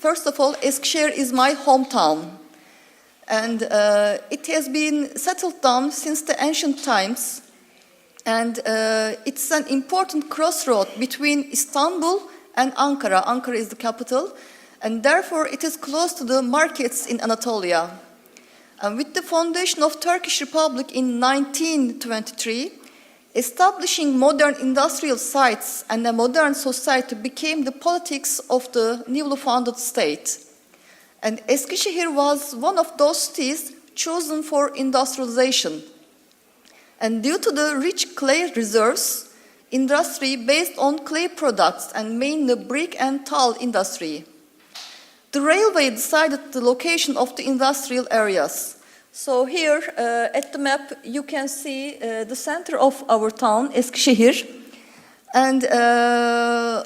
first of all, Eskisehir is my hometown. And it has been settled down since the ancient times. And it's an important crossroad between Istanbul and Ankara. Ankara is the capital. And therefore, it is close to the markets in Anatolia. And with the foundation of Turkish Republic in 1923, establishing modern industrial sites and a modern society became the politics of the newly founded state. And Eskisehir was one of those cities chosen for industrialization. And due to the rich clay reserves, industry based on clay products and mainly brick and tile industry. The railway decided the location of the industrial areas. So here at the map you can see the center of our town, Eskisehir. And at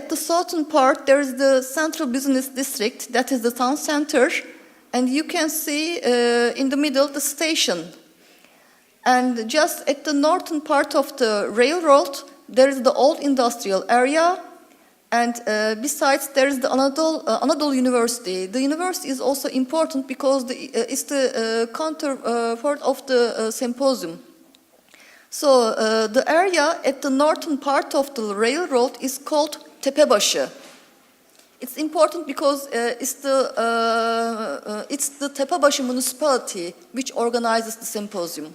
the southern part there is the central business district, that is the town center. And you can see in the middle the station. And just at the northern part of the railroad there is the old industrial area. And besides, there is the Anadolu University. The university is also important because it's the counterpart of the symposium. So the area at the northern part of the railroad is called Tepebaşı. It's important because it's the Tepebaşı municipality which organizes the symposium.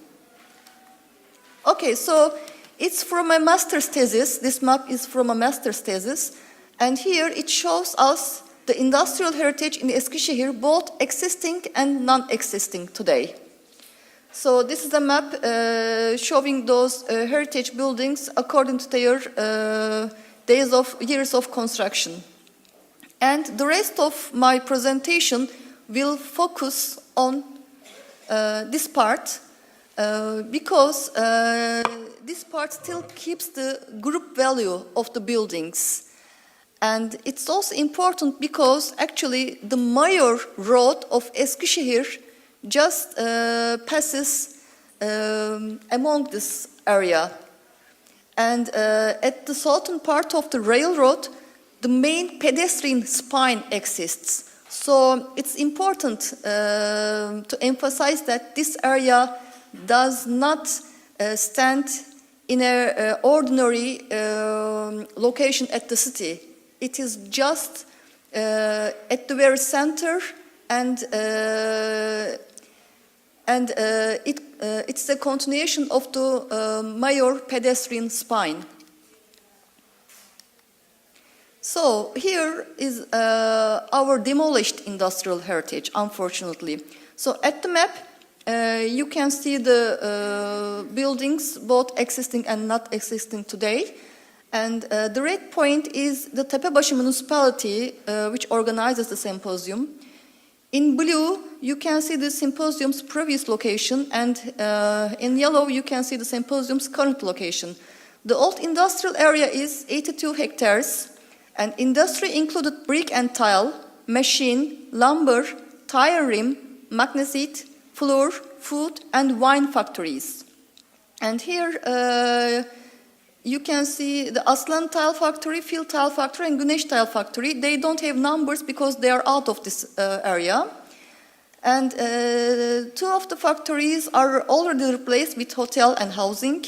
Okay, so it's from a master's thesis. This map is from a master's thesis. And here it shows us the industrial heritage in Eskisehir, both existing and non-existing today. So this is a map showing those heritage buildings according to their years of construction. And the rest of my presentation will focus on this part because this part still keeps the group value of the buildings. And it's also important because actually the major road of Eskisehir just passes among this area. And at the southern part of the railroad, the main pedestrian spine exists. So it's important to emphasize that this area does not stand in an ordinary location at the city. It is just at the very center, and it's a continuation of the major pedestrian spine. So here is our demolished industrial heritage, unfortunately. So at the map, you can see the buildings, both existing and not existing today. And the red point is the Tepebaşı municipality, which organizes the symposium. In blue, you can see the symposium's previous location, and in yellow, you can see the symposium's current location. The old industrial area is 82 hectares, and industry included brick and tile, machine, lumber, tire rim, magnesit, flour, food, and wine factories. And here, you can see the Aslan Tile Factory, Fil Tile Factory, and Güneş Tile Factory. They don't have numbers because they are out of this area. And two of the factories are already replaced with hotel and housing.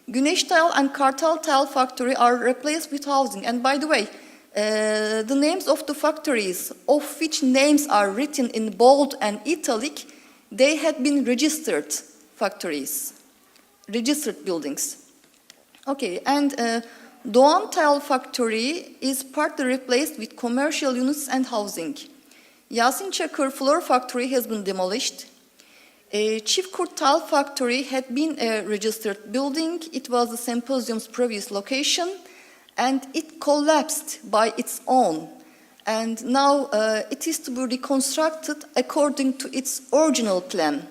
Güneş Tile and Kartal Tile Factory are replaced with housing. And by the way, the names of the factories, of which names are written in bold and italic, they had been registered factories, registered buildings. Okay, and Doğan Tile Factory is partly replaced with commercial units and housing. Yasin Çakır Floor Factory has been demolished. Çiftkurt Tile Factory had been a registered building. It was the symposium's previous location, and it collapsed by its own. And now it is to be reconstructed according to its original plan.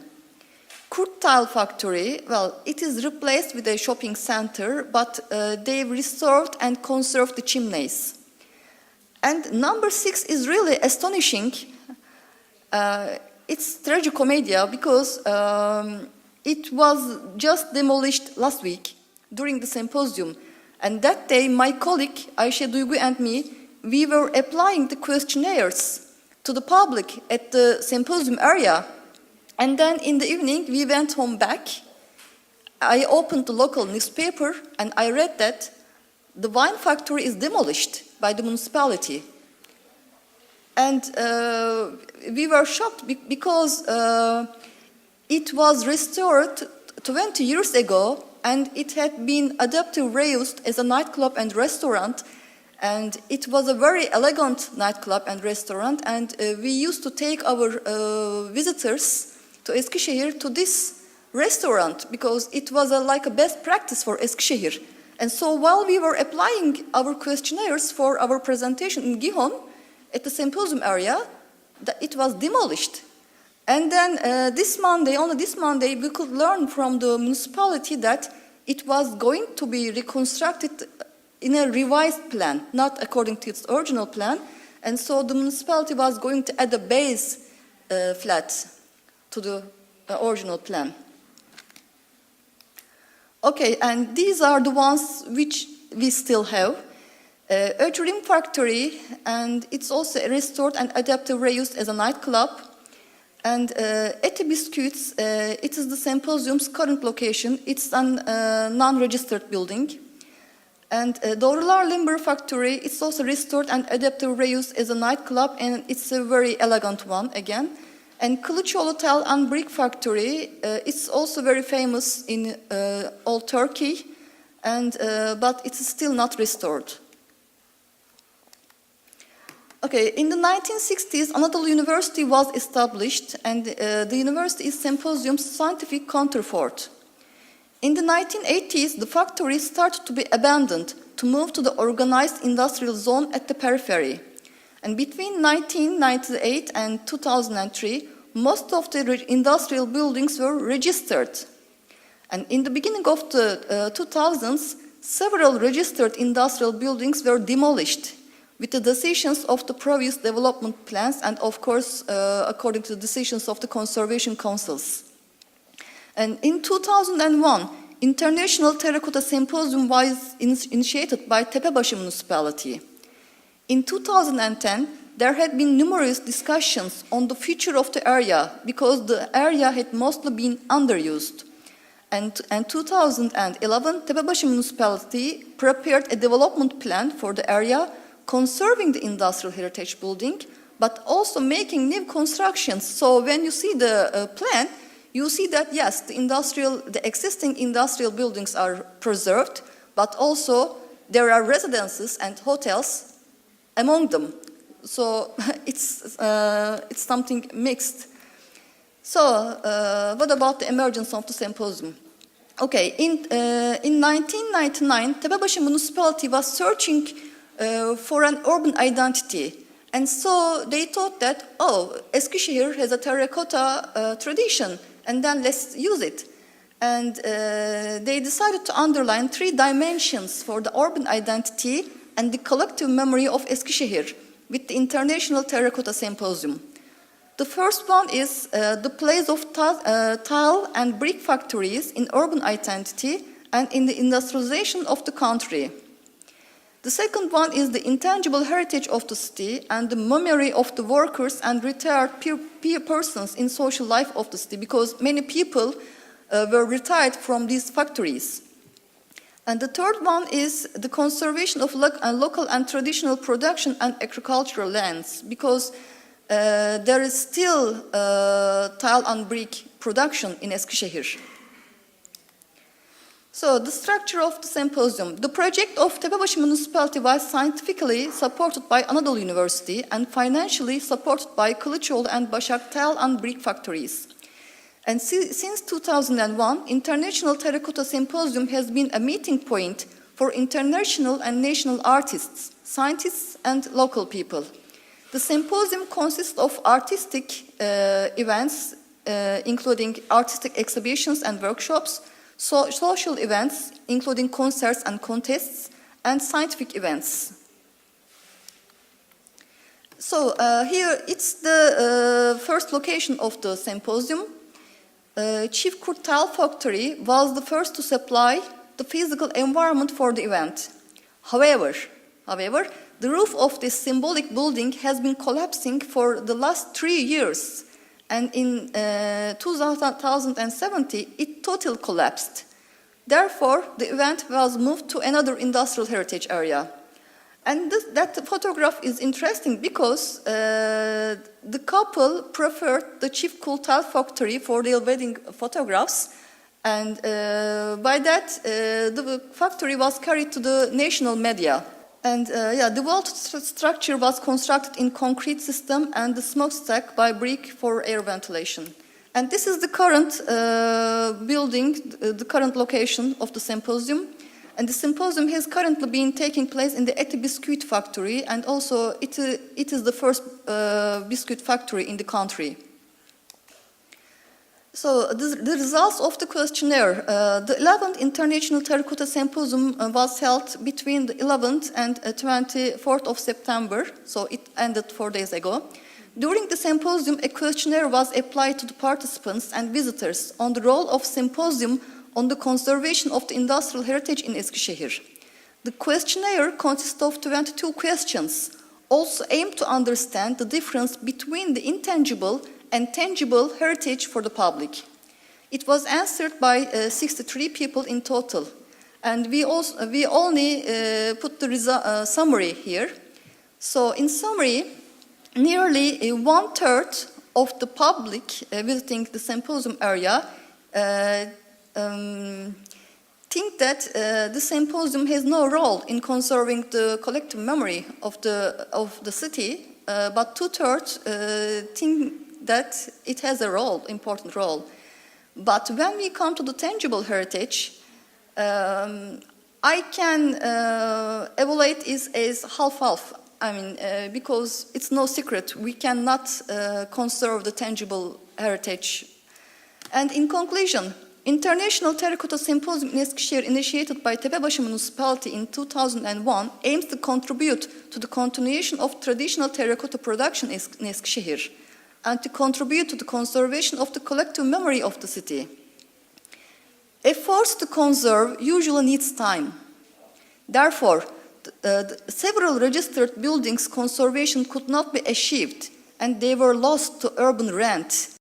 Kurt Tile Factory, well, it is replaced with a shopping center, but they've restored and conserved the chimneys. And number 6 is really astonishing. It's tragicomedia because it was just demolished last week during the symposium. And that day, my colleague Ayşe Duygu and me, we were applying the questionnaires to the public at the symposium area. And then in the evening, we went home back. I opened the local newspaper and I read that the wine factory is demolished by the municipality. And we were shocked because it was restored 20 years ago and it had been adaptively reused as a nightclub and restaurant. And it was a very elegant nightclub and restaurant. And we used to take our visitors to Eskisehir to this restaurant because it was like a best practice for Eskisehir. And so while we were applying our questionnaires for our presentation in Gihon at the symposium area, it was demolished. And then only this Monday, we could learn from the municipality that it was going to be reconstructed in a revised plan, not according to its original plan. And so the municipality was going to add a base flat to the original plan. Okay, and these are the ones which we still have. A dream factory, and it's also restored and adaptive reused as a nightclub. And Eti Biscuits, it is the symposium's current location. It's a non-registered building. And Doğrular Limber Factory, it's also restored and adaptive reused as a nightclub, and it's a very elegant one again. And Kılıçoğlu Tel and Brick Factory, it's also very famous in old Turkey, but it's still not restored. Okay, in the 1960s, Anadolu University was established, and the university is Symposium's scientific counterpart. In the 1980s, the factory started to be abandoned to move to the organized industrial zone at the periphery. And between 1998 and 2003, most of the industrial buildings were registered. And in the beginning of the 2000s, several registered industrial buildings were demolished with the decisions of the previous development plans and, of course, according to the decisions of the conservation councils. And in 2001, International Terracotta Symposium was initiated by Tepebaşı Municipality. In 2010, there had been numerous discussions on the future of the area because the area had mostly been underused. And in 2011, Tepebaşı Municipality prepared a development plan for the area, conserving the industrial heritage building, but also making new constructions. So when you see the plan, you see that yes, the existing industrial buildings are preserved, but also there are residences and hotels among them. So it's something mixed. So what about the emergence of the symposium? Okay, in 1999, Tepebaşı Municipality was searching for an urban identity. And so they thought that, Eskisehir has a terracotta tradition, and then let's use it. And they decided to underline 3 dimensions for the urban identity and the collective memory of Eskisehir with the International Terracotta Symposium. The first one is the place of tile and brick factories in urban identity and in the industrialization of the country. The second one is the intangible heritage of the city and the memory of the workers and retired peer persons in social life of the city, because many people were retired from these factories. And the third one is the conservation of local and traditional production and agricultural lands, because there is still tile and brick production in Eskisehir. So the structure of the symposium. The project of Tepebaşı Municipality was scientifically supported by Anadolu University and financially supported by Kılıçoğlu and Başak Tile and Brick Factories. And since 2001, International Terracotta Symposium has been a meeting point for international and national artists, scientists, and local people. The symposium consists of artistic events, including artistic exhibitions and workshops, social events, including concerts and contests, and scientific events. So here it's the first location of the symposium. Çiftçi Tile Factory was the first to supply the physical environment for the event. However, the roof of this symbolic building has been collapsing for the last 3 years. And in 2070, it totally collapsed. Therefore, the event was moved to another industrial heritage area. And that photograph is interesting because the couple preferred the Çift Kultal factory for their wedding photographs. And by that, the factory was carried to the national media. And the wall structure was constructed in concrete system and the smokestack by brick for air ventilation. And this is the current building, the current location of the symposium. And the symposium has currently been taking place in the Eti Biscuit factory, and also it is the first biscuit factory in the country. So the results of the questionnaire. The 11th International Terracotta Symposium was held between the 11th and 24th of September, so it ended 4 days ago. During the symposium, a questionnaire was applied to the participants and visitors on the role of symposium on the conservation of the industrial heritage in Eskisehir. The questionnaire consists of 22 questions, also aimed to understand the difference between the intangible and tangible heritage for the public. It was answered by 63 people in total, and we only put the summary here. So in summary, nearly 1/3 of the public visiting the symposium area think that the symposium has no role in conserving the collective memory of the city, but 2/3 think that it has a role, important role. But when we come to the tangible heritage, I can evaluate it as half-half. I mean, because it's no secret, we cannot conserve the tangible heritage. And in conclusion, International Terracotta Symposium in Eskişehir, initiated by Tepebaşı Municipality in 2001, aims to contribute to the continuation of traditional terracotta production in Eskişehir and to contribute to the conservation of the collective memory of the city. Efforts to conserve usually needs time. Therefore, several registered buildings' conservation could not be achieved, and they were lost to urban rent.